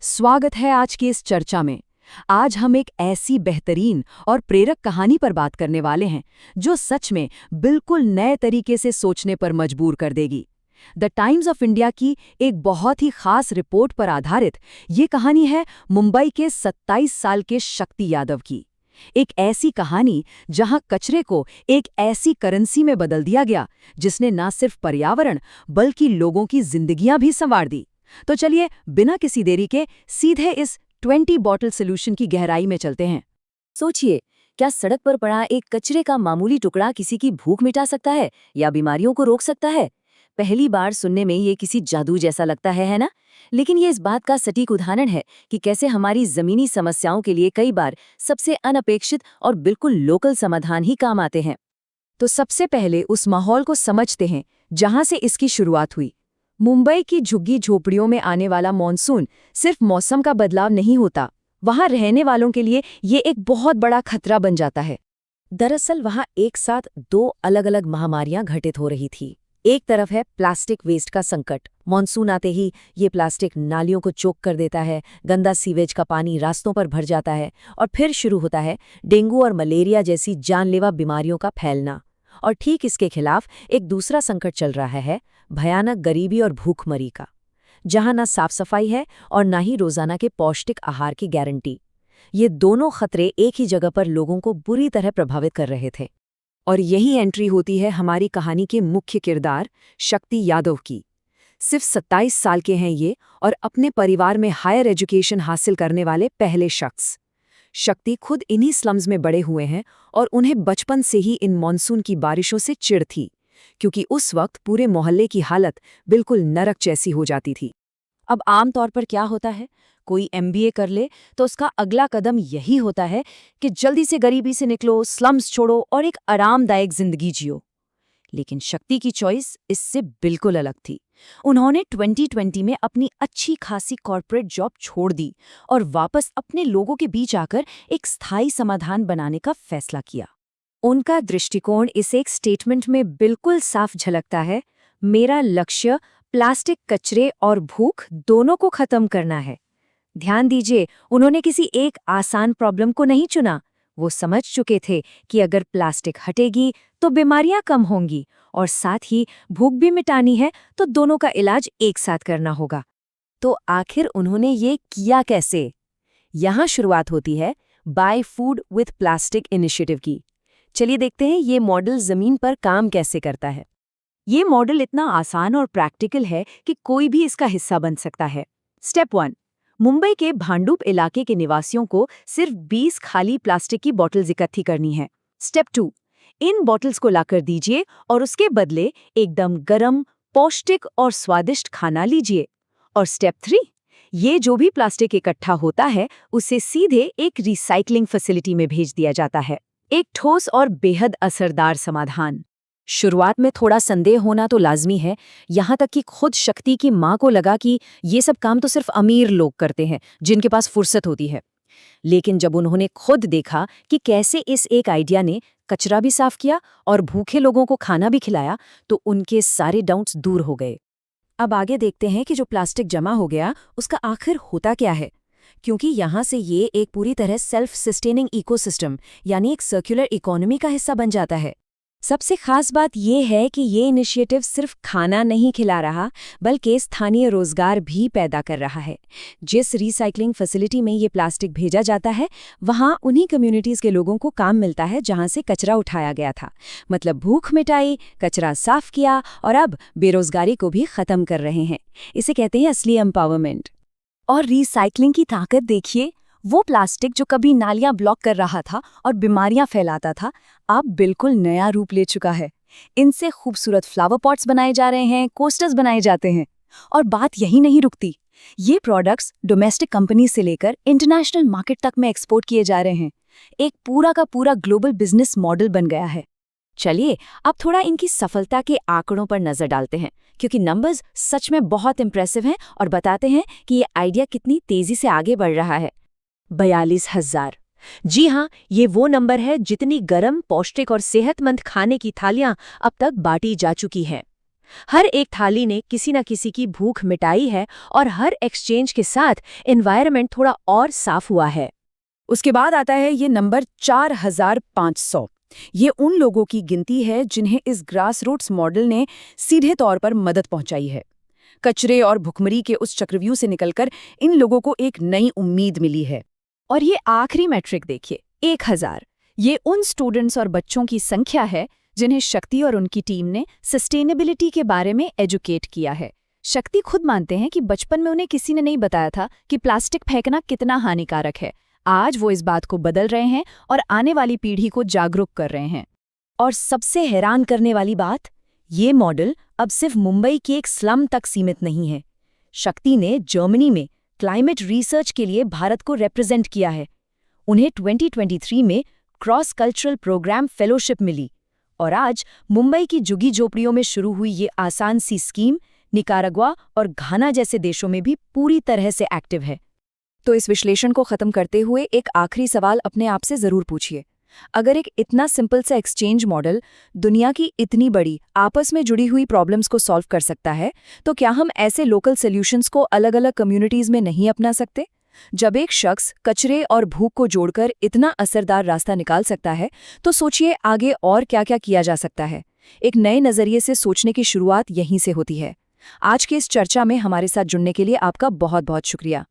स्वागत है आज की इस चर्चा में। आज हम एक ऐसी बेहतरीन और प्रेरक कहानी पर बात करने वाले हैं जो सच में बिल्कुल नए तरीके से सोचने पर मजबूर कर देगी। द टाइम्स ऑफ इंडिया की एक बहुत ही खास रिपोर्ट पर आधारित ये कहानी है मुंबई के 27 साल के शक्ति यादव की। एक ऐसी कहानी जहां कचरे को एक ऐसी करेंसी में बदल दिया गया जिसने न सिर्फ पर्यावरण बल्कि लोगों की जिंदगियां भी संवार दी। तो चलिए बिना किसी देरी के सीधे इस 20 बॉटल सोल्यूशन की गहराई में चलते हैं। सोचिए, क्या सड़क पर पड़ा एक कचरे का मामूली टुकड़ा किसी की भूख मिटा सकता है या बीमारियों को रोक सकता है? पहली बार सुनने में ये किसी जादू जैसा लगता है ना? लेकिन ये इस बात का सटीक उदाहरण है कि कैसे हमारी जमीनी समस्याओं के लिए कई बार सबसे अनपेक्षित और बिल्कुल लोकल समाधान ही काम आते हैं। तो सबसे पहले उस माहौल को समझते हैं जहां से इसकी शुरुआत हुई। मुंबई की झुग्गी झोपड़ियों में आने वाला मॉनसून सिर्फ मौसम का बदलाव नहीं होता, वहां रहने वालों के लिए ये एक बहुत बड़ा खतरा बन जाता है। दरअसल वहां एक साथ दो अलग अलग महामारियां घटित हो रही थी। एक तरफ है प्लास्टिक वेस्ट का संकट। मॉनसून आते ही ये प्लास्टिक नालियों को चोक कर देता है, गंदा सीवेज का पानी रास्तों पर भर जाता है और फिर शुरू होता है डेंगू और मलेरिया जैसी जानलेवा बीमारियों का फैलना। और ठीक इसके खिलाफ एक दूसरा संकट चल रहा है, भयानक गरीबी और भूखमरी का, जहां ना साफ सफाई है और ना ही रोजाना के पौष्टिक आहार की गारंटी। ये दोनों खतरे एक ही जगह पर लोगों को बुरी तरह प्रभावित कर रहे थे। और यही एंट्री होती है हमारी कहानी के मुख्य किरदार शक्ति यादव की। सिर्फ 27 साल के हैं ये और अपने परिवार में हायर एजुकेशन हासिल करने वाले पहले शख्स। शक्ति खुद इन्हीं स्लम्स में बड़े हुए हैं और उन्हें बचपन से ही इन मॉनसून की बारिशों से चिढ़ थी, क्योंकि उस वक्त पूरे मोहल्ले की हालत बिल्कुल नरक जैसी हो जाती थी। अब आम तौर पर क्या होता है, कोई एमबीए कर ले तो उसका अगला कदम यही होता है कि जल्दी से गरीबी से निकलो, स्लम्स छोड़ो और एक आरामदायक जिंदगी जियो। लेकिन शक्ति की चॉइस इससे बिल्कुल अलग थी। उन्होंने 2020 में अपनी अच्छी खासी कॉर्पोरेट जॉब छोड़ दी और वापस अपने लोगों के बीच आकर एक स्थायी समाधान बनाने का फैसला किया। उनका दृष्टिकोण इस एक स्टेटमेंट में बिल्कुल साफ झलकता है, मेरा लक्ष्य प्लास्टिक कचरे और भूख दोनों को खत्म करना है। ध्यान दीजिए, उन्होंने किसी एक आसान प्रॉब्लम को नहीं चुना। वो समझ चुके थे कि अगर प्लास्टिक हटेगी तो बीमारियां कम होंगी और साथ ही भूख भी मिटानी है तो दोनों का इलाज एक साथ करना होगा। तो आखिर उन्होंने ये किया कैसे? यहाँ शुरुआत होती है by food with plastic initiative की। चलिए देखते हैं ये मॉडल जमीन पर काम कैसे करता है। ये मॉडल इतना आसान और प्रैक्टिकल है कि कोई भी इसका हिस्सा बन सकता है। स्टेप 1, मुंबई के भांडुप इलाके के निवासियों को सिर्फ 20 खाली प्लास्टिक की बॉटल्स इकट्ठी करनी है। स्टेप 2, इन बॉटल्स को लाकर दीजिए और उसके बदले एकदम गरम, पौष्टिक और स्वादिष्ट खाना लीजिए। और स्टेप 3, ये जो भी प्लास्टिक इकट्ठा होता है उसे सीधे एक रिसाइकलिंग फैसिलिटी में भेज दिया जाता है। एक ठोस और बेहद असरदार समाधान। शुरुआत में थोड़ा संदेह होना तो लाजमी है, यहाँ तक कि खुद शक्ति की माँ को लगा कि ये सब काम तो सिर्फ अमीर लोग करते हैं जिनके पास फुर्सत होती है। लेकिन जब उन्होंने खुद देखा कि कैसे इस एक आइडिया ने कचरा भी साफ किया और भूखे लोगों को खाना भी खिलाया, तो उनके सारे डाउट्स दूर हो गए। अब आगे देखते हैं कि जो प्लास्टिक जमा हो गया उसका आखिर होता क्या है, क्योंकि यहाँ से ये एक पूरी तरह सेल्फ सस्टेनिंग इकोसिस्टम यानी एक सर्कुलर इकोनॉमी का हिस्सा बन जाता है। सबसे खास बात यह है कि ये इनिशिएटिव सिर्फ खाना नहीं खिला रहा बल्कि स्थानीय रोजगार भी पैदा कर रहा है। जिस रिसाइकलिंग फैसिलिटी में ये प्लास्टिक भेजा जाता है वहाँ उन्हीं कम्युनिटीज़ के लोगों को काम मिलता है जहाँ से कचरा उठाया गया था। मतलब भूख मिटाई, कचरा साफ किया और अब बेरोजगारी को भी ख़त्म कर रहे हैं। इसे कहते हैं असली एम्पावरमेंट। और रिसाइकलिंग की ताकत देखिए, वो प्लास्टिक जो कभी नालियां ब्लॉक कर रहा था और बीमारियां फैलाता था, अब बिल्कुल नया रूप ले चुका है। इनसे खूबसूरत फ्लावर पॉट्स बनाए जा रहे हैं, कोस्टर्स बनाए जाते हैं। और बात यही नहीं रुकती, ये प्रोडक्ट्स डोमेस्टिक कंपनी से लेकर इंटरनेशनल मार्केट तक में एक्सपोर्ट किए जा रहे हैं। एक पूरा का पूरा ग्लोबल बिजनेस मॉडल बन गया है। चलिए अब थोड़ा इनकी सफलता के आंकड़ों पर नजर डालते हैं, क्योंकि नंबर्स सच में बहुत इंप्रेसिव हैं और बताते हैं कि ये आइडिया कितनी तेजी से आगे बढ़ रहा है। 42,000। जी हाँ, ये वो नंबर है जितनी गरम, पौष्टिक और सेहतमंद खाने की थालियां अब तक बांटी जा चुकी हैं। हर एक थाली ने किसी न किसी की भूख मिटाई है और हर एक्सचेंज के साथ एनवायरनमेंट थोड़ा और साफ हुआ है। उसके बाद आता है ये नंबर 4500। ये उन लोगों की गिनती है जिन्हें इस ग्रास रूट्स मॉडल ने सीधे तौर पर मदद पहुंचाई है। कचरे और भुखमरी के उस चक्रव्यूह से निकलकर इन लोगों को एक नई उम्मीद मिली है। और ये आखिरी मैट्रिक देखिए, 1000। ये उन स्टूडेंट्स और बच्चों की संख्या है जिन्हें शक्ति और उनकी टीम ने सस्टेनेबिलिटी के बारे में एजुकेट किया है। शक्ति खुद मानते हैं कि बचपन में उन्हें किसी ने नहीं बताया था कि प्लास्टिक फेंकना कितना हानिकारक है। आज वो इस बात को बदल रहे हैं और आने वाली पीढ़ी को जागरूक कर रहे हैं। और सबसे हैरान करने वाली बात, ये मॉडल अब सिर्फ मुंबई की एक स्लम तक सीमित नहीं है। शक्ति ने जर्मनी में क्लाइमेट रिसर्च के लिए भारत को रिप्रेजेंट किया है। उन्हें 2023 में क्रॉस कल्चरल प्रोग्राम फेलोशिप मिली और आज मुंबई की झुग्गी झोपड़ियों में शुरू हुई ये आसान सी स्कीम निकाराग्वा और घाना जैसे देशों में भी पूरी तरह से एक्टिव है। तो इस विश्लेषण को खत्म करते हुए एक आखिरी सवाल अपने आप से जरूर पूछिए। अगर एक इतना सिंपल सा एक्सचेंज मॉडल दुनिया की इतनी बड़ी आपस में जुड़ी हुई प्रॉब्लम्स को सॉल्व कर सकता है, तो क्या हम ऐसे लोकल सॉल्यूशंस को अलग अलग कम्युनिटीज में नहीं अपना सकते? जब एक शख्स कचरे और भूख को जोड़कर इतना असरदार रास्ता निकाल सकता है, तो सोचिए आगे और क्या क्या किया जा सकता है। एक नए नजरिए से सोचने की शुरुआत यहीं से होती है। आज की इस चर्चा में हमारे साथ जुड़ने के लिए आपका बहुत बहुत शुक्रिया।